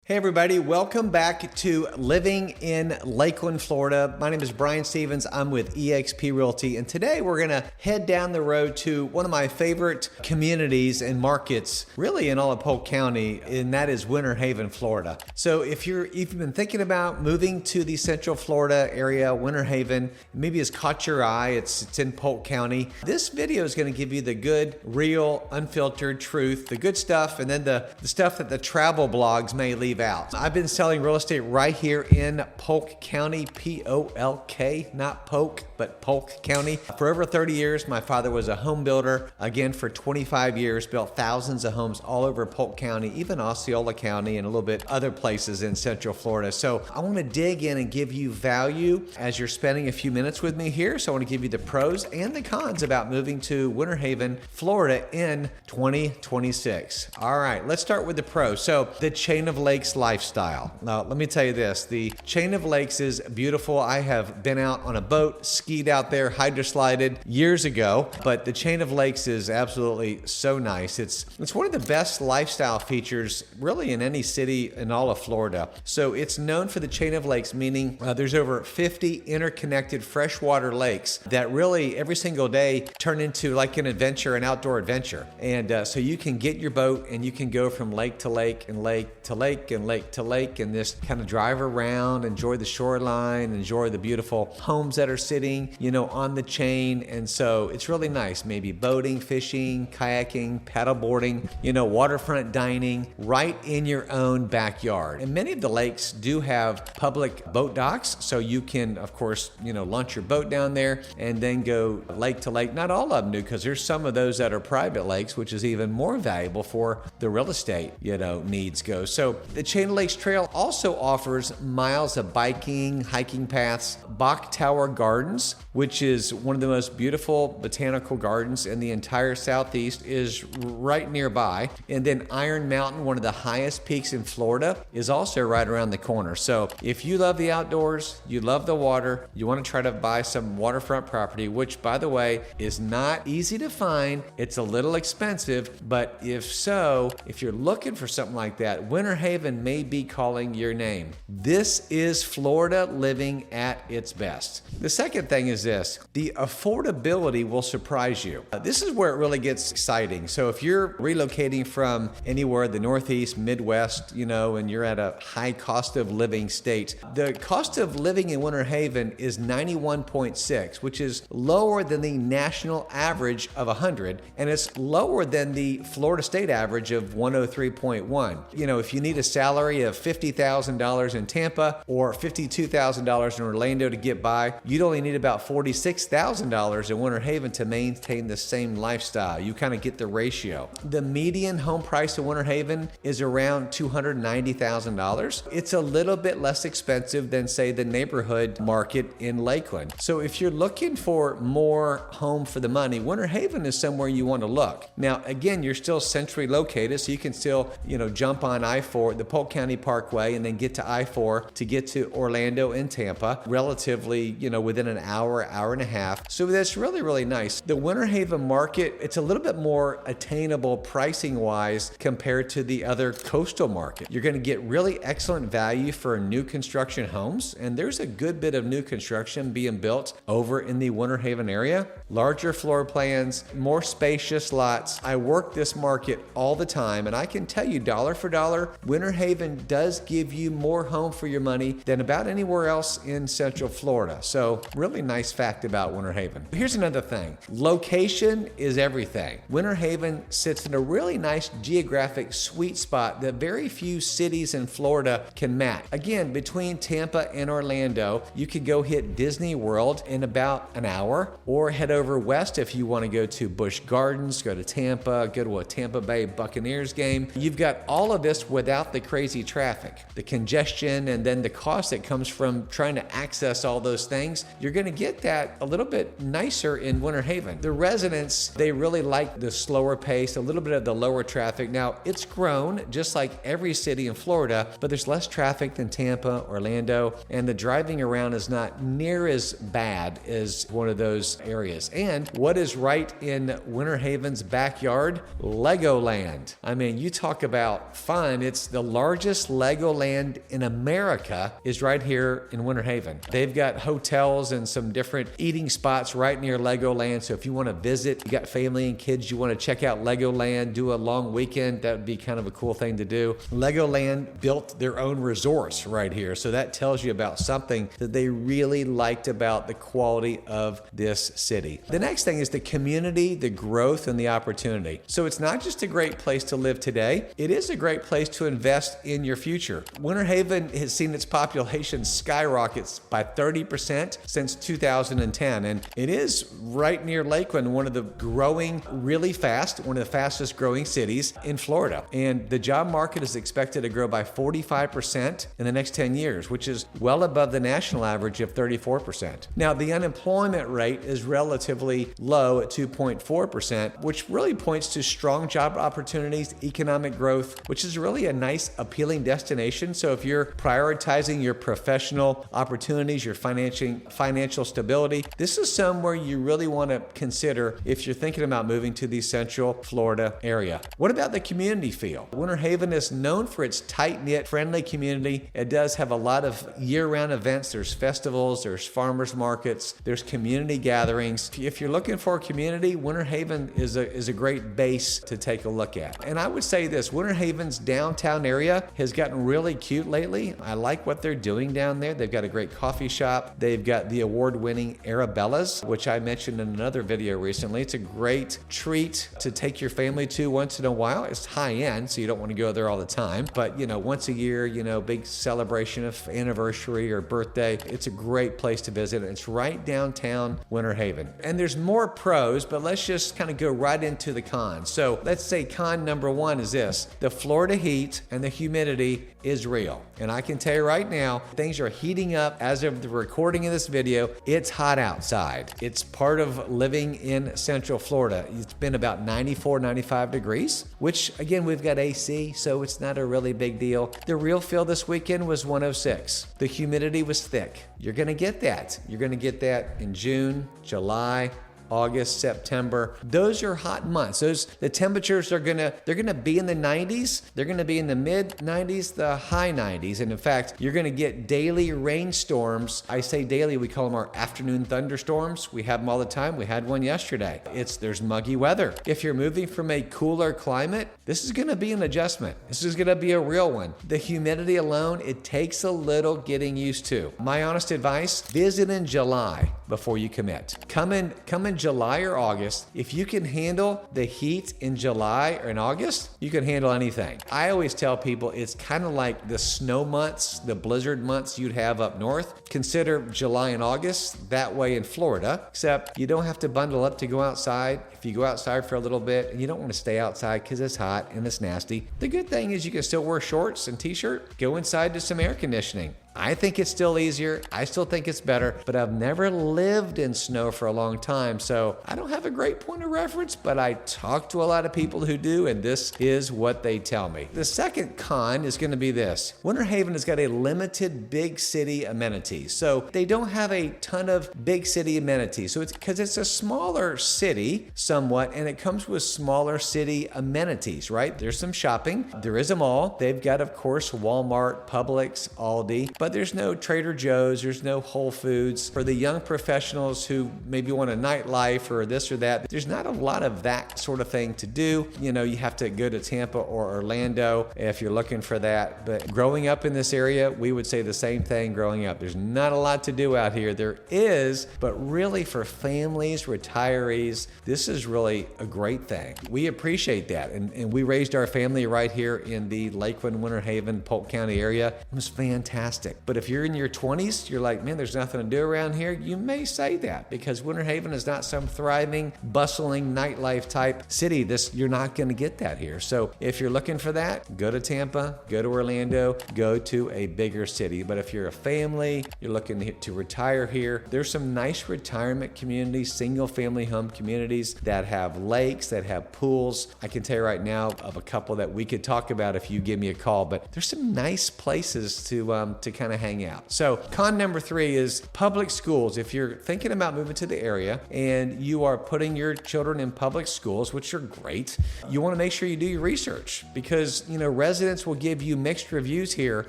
Hey everybody, welcome back to Living in Lakeland, Florida. My name is Brian Stevens. I'm with eXp Realty, and today we're gonna head down the road to one of my favorite communities and markets, really in all of Polk County, and that is Winter Haven, Florida. So if you've been thinking about moving to the Central Florida area, Winter Haven, maybe it's caught your eye, it's in Polk County. This video is gonna give you the good, real, unfiltered truth, the good stuff, and then the stuff that the travel blogs may leave out. I've been selling real estate right here in Polk County, P-O-L-K, not Polk, but Polk County. For over 30 years, my father was a home builder. Again, for 25 years, built thousands of homes all over Polk County, even Osceola County, and a little bit other places in Central Florida. So I want to dig in and give you value as you're spending a few minutes with me here. So I want to give you the pros and the cons about moving to Winter Haven, Florida in 2026. All right, let's start with the pros. So the chain of lakes lifestyle. Now, let me tell you this, the chain of lakes is beautiful. I have been out on a boat, skied out there, hydroslided years ago, but the chain of lakes is absolutely so nice. It's one of the best lifestyle features really in any city in all of Florida. So it's known for the chain of lakes, meaning there's over 50 interconnected freshwater lakes that really every single day turn into like an adventure, an outdoor adventure. And so you can get your boat and you can go from lake to lake and lake to lake and lake to lake and just kind of drive around, enjoy the shoreline, enjoy the beautiful homes that are sitting, on the chain. And so it's really nice. Maybe boating, fishing, kayaking, paddleboarding, waterfront dining right in your own backyard. And many of the lakes do have public boat docks. So you can, of course, launch your boat down there and then go lake to lake. Not all of them do, because there's some of those that are private lakes, which is even more valuable for the real estate, needs go. So the Chain of Lakes Trail also offers miles of biking, hiking paths. Bach Tower Gardens, which is one of the most beautiful botanical gardens in the entire Southeast, is right nearby. And then Iron Mountain, one of the highest peaks in Florida, is also right around the corner. So if you love the outdoors, you love the water, you want to try to buy some waterfront property, which by the way, is not easy to find. It's a little expensive, but if you're looking for something like that, Winter Haven may be calling your name. This is Florida living at its best. The second thing is this, the affordability will surprise you. This is where it really gets exciting. So if you're relocating from anywhere, the Northeast, Midwest, and you're at a high cost of living state, the cost of living in Winter Haven is 91.6, which is lower than the national average of 100, and it's lower than the Florida state average of 103.1. If you need a salary of $50,000 in Tampa or $52,000 in Orlando to get by, you'd only need about $46,000 in Winter Haven to maintain the same lifestyle. You kind of get the ratio. The median home price in Winter Haven is around $290,000. It's a little bit less expensive than, say, the neighborhood market in Lakeland. So if you're looking for more home for the money, Winter Haven is somewhere you want to look. Now, again, you're still centrally located, so you can still, jump on I-4, the Polk County Parkway, and then get to I-4 to get to Orlando and Tampa, relatively, within an hour, hour and a half. So that's really, really nice. The Winter Haven market, it's a little bit more attainable pricing-wise compared to the other coastal market. You're going to get really excellent value for new construction homes, and there's a good bit of new construction being built over in the Winter Haven area. Larger floor plans, more spacious lots. I work this market all the time, and I can tell you dollar for dollar, Winter Haven does give you more home for your money than about anywhere else in Central Florida. So really nice fact about Winter Haven. Here's another thing. Location is everything. Winter Haven sits in a really nice geographic sweet spot that very few cities in Florida can match. Again, between Tampa and Orlando, you could go hit Disney World in about an hour, or head over west if you want to go to Busch Gardens, go to Tampa, go to a Tampa Bay Buccaneers game. You've got all of this without the crazy traffic, the congestion, and then the cost that comes from trying to access all those things. You're going to get that a little bit nicer in Winter Haven. The residents, they really like the slower pace, a little bit of the lower traffic. Now, it's grown just like every city in Florida, but there's less traffic than Tampa, Orlando, and the driving around is not near as bad as one of those areas. And what is right in Winter Haven's backyard? Legoland. I mean, you talk about fun. It's the largest Legoland in America is right here in Winter Haven. They've got hotels and some different eating spots right near Legoland. So if you want to visit, you got family and kids, you want to check out Legoland, do a long weekend, that would be kind of a cool thing to do. Legoland built their own resorts right here. So that tells you about something that they really liked about the quality of this city. The next thing is the community, the growth, and the opportunity. So it's not just a great place to live today, it is a great place to invest in your future. Winter Haven has seen its population skyrockets by 30% since 2010, and it is right near Lakeland, one of the growing really fast, one of the fastest growing cities in Florida. And the job market is expected to grow by 45% in the next 10 years, which is well above the national average of 34%. Now, the unemployment rate is relatively low at 2.4%, which really points to strong job opportunities, economic growth, which is really a nice, appealing destination. So if you're prioritizing your professional opportunities, your financial stability, this is somewhere you really want to consider if you're thinking about moving to the Central Florida area. What about the community feel? Winter Haven is known for its tight-knit, friendly community. It does have a lot of year-round events. There's festivals, there's farmers markets, there's community gatherings. If you're looking for a community, Winter Haven is a great base to take a look at. And I would say this, Winter Haven's downtown area has gotten really cute lately. I like what they're doing down there. They've got a great coffee shop. They've got the award-winning Arabella's, which I mentioned in another video recently. It's a great treat to take your family to once in a while. It's high-end, so you don't want to go there all the time. But, once a year, big celebration of anniversary or birthday. It's a great place to visit. It's right downtown Winter Haven. And there's more pros, but let's just kind of go right into the cons. So let's say con number one is this. The Florida heat and the humidity is real. And I can tell you right now, things are heating up as of the recording of this video. It's hot outside. It's part of living in Central Florida. It's been about 94, 95 degrees, which again, we've got AC, so it's not a really big deal. The real feel this weekend was 106. The humidity was thick. You're gonna get that. You're gonna get that in June, July, August, September. Those are hot months. The temperatures they're gonna be in the 90s. They're gonna be in the mid 90s, the high 90s. And in fact, you're gonna get daily rainstorms. I say daily, we call them our afternoon thunderstorms. We have them all the time. We had one yesterday. There's muggy weather. If you're moving from a cooler climate, this is gonna be an adjustment. This is gonna be a real one. The humidity alone, it takes a little getting used to. My honest advice, visit in July before you commit. Come in July or August. If you can handle the heat in July or in August, you can handle anything. I always tell people it's kind of like the snow months, the blizzard months you'd have up north. Consider July and August that way in Florida, except you don't have to bundle up to go outside. If you go outside for a little bit and you don't want to stay outside because it's hot and it's nasty, the good thing is you can still wear shorts and t-shirt, go inside to some air conditioning. I think it's still easier. I still think it's better, but I've never lived in snow for a long time, so I don't have a great point of reference, but I talk to a lot of people who do, and this is what they tell me. The second con is going to be this. Winter Haven has got a limited big city amenities, so they don't have a ton of big city amenities. So it's because it's a smaller city somewhat, and it comes with smaller city amenities, right? There's some shopping. There is a mall. They've got, of course, Walmart, Publix, Aldi, but there's no Trader Joe's, there's no Whole Foods. For the young professionals who maybe want a nightlife or this or that, there's not a lot of that sort of thing to do. You have to go to Tampa or Orlando if you're looking for that. But growing up in this area, we would say the same thing growing up. There's not a lot to do out here. There is, but really for families, retirees, this is really a great thing. We appreciate that. And we raised our family right here in the Lakeland, Winter Haven, Polk County area. It was fantastic. But if you're in your 20s, you're like, man, there's nothing to do around here. You may say that because Winter Haven is not some thriving, bustling nightlife type city. You're not going to get that here. So if you're looking for that, go to Tampa, go to Orlando, go to a bigger city. But if you're a family, you're looking to retire here, there's some nice retirement communities, single family home communities that have lakes, that have pools. I can tell you right now of a couple that we could talk about if you give me a call, but there's some nice places to kind of hang out. So con number 3 is public schools. If you're thinking about moving to the area and you are putting your children in public schools, which are great, you want to make sure you do your research because, residents will give you mixed reviews here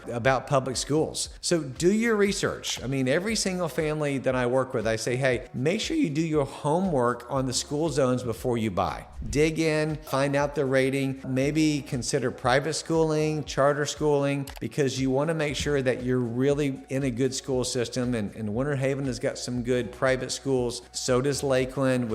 about public schools. So do your research. I mean, every single family that I work with, I say, hey, make sure you do your homework on the school zones before you buy. Dig in, find out the rating, maybe consider private schooling, charter schooling, because you want to make sure that you're really in a good school system. And Winter Haven has got some good private schools. So does Lakeland,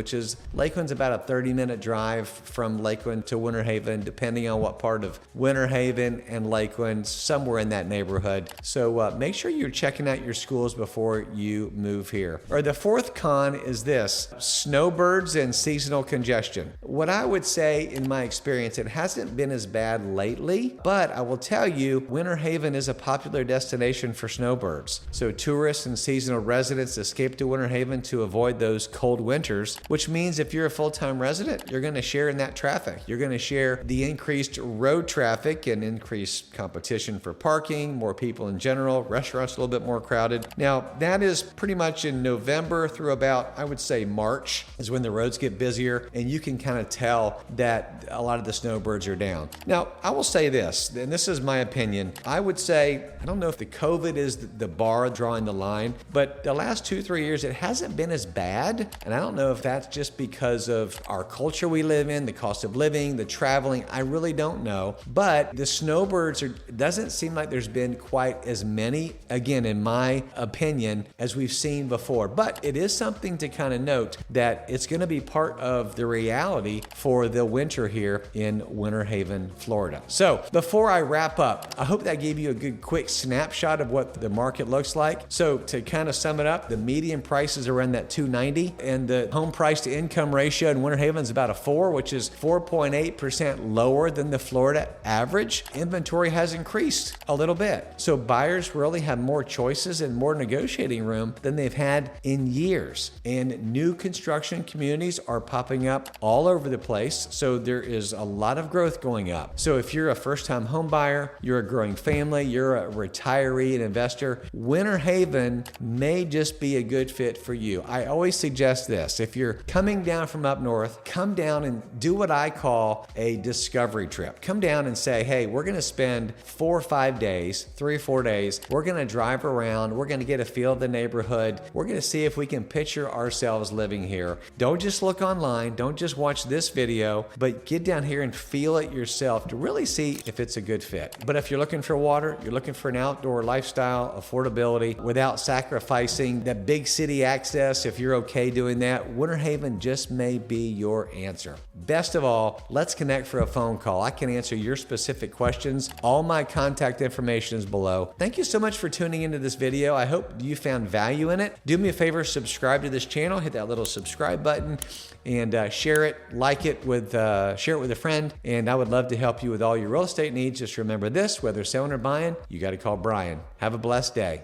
Lakeland's about a 30-minute drive from Lakeland to Winter Haven, depending on what part of Winter Haven and Lakeland, somewhere in that neighborhood. So make sure you're checking out your schools before you move here. Or the 4th con is this: snowbirds and seasonal congestion. What I would say, in my experience, it hasn't been as bad lately, but I will tell you, Winter Haven is a popular destination for snowbirds. So tourists and seasonal residents escape to Winter Haven to avoid those cold winters, which means if you're a full-time resident, you're going to share in that traffic. You're going to share the increased road traffic and increased competition for parking, more people in general, restaurants a little bit more crowded. Now, that is pretty much in November through about, I would say, March is when the roads get busier, and you can kind of tell that a lot of the snowbirds are down. Now, I will say this, and this is my opinion. I would say, I don't know if the COVID is the bar drawing the line, but the last 2-3 years, it hasn't been as bad. And I don't know if that's just because of our culture we live in, the cost of living, the traveling. I really don't know. But the snowbirds doesn't seem like there's been quite as many, again, in my opinion, as we've seen before. But it is something to kind of note that it's going to be part of the reality for the winter here in Winter Haven, Florida. So before I wrap up, I hope that gave you a good quick snapshot of what the market looks like. So to kind of sum it up, the median price is around that $290, and the home price to income ratio in Winter Haven is about a 4, which is 4.8% lower than the Florida average. Inventory has increased a little bit. So buyers really have more choices and more negotiating room than they've had in years. And new construction communities are popping up all over the place. So there is a lot of growth going up. So if you're a first-time home buyer, you're a growing family, you're a retiree and investor, Winter Haven may just be a good fit for you. I always suggest this: if you're coming down from up north, come down and do what I call a discovery trip. Come down and say, hey, we're going to spend 4 or 5 days, 3 or 4 days. We're going to drive around. We're going to get a feel of the neighborhood. We're going to see if we can picture ourselves living here. Don't just look online. Don't just watch this video, but get down here and feel it yourself to really see if it's a good fit. But if you're looking for water, you're looking for an outdoor lifestyle, affordability, without sacrificing that big city access, if you're okay doing that, Winter Haven just may be your answer. Best of all, let's connect for a phone call. I can answer your specific questions. All my contact information is below. Thank you so much for tuning into this video. I hope you found value in it. Do me a favor, subscribe to this channel, hit that little subscribe button, and share it, share it with a friend. And I would love to help you with all your real estate needs. Just remember this: whether selling or buying, you got to call Brian. Have a blessed day.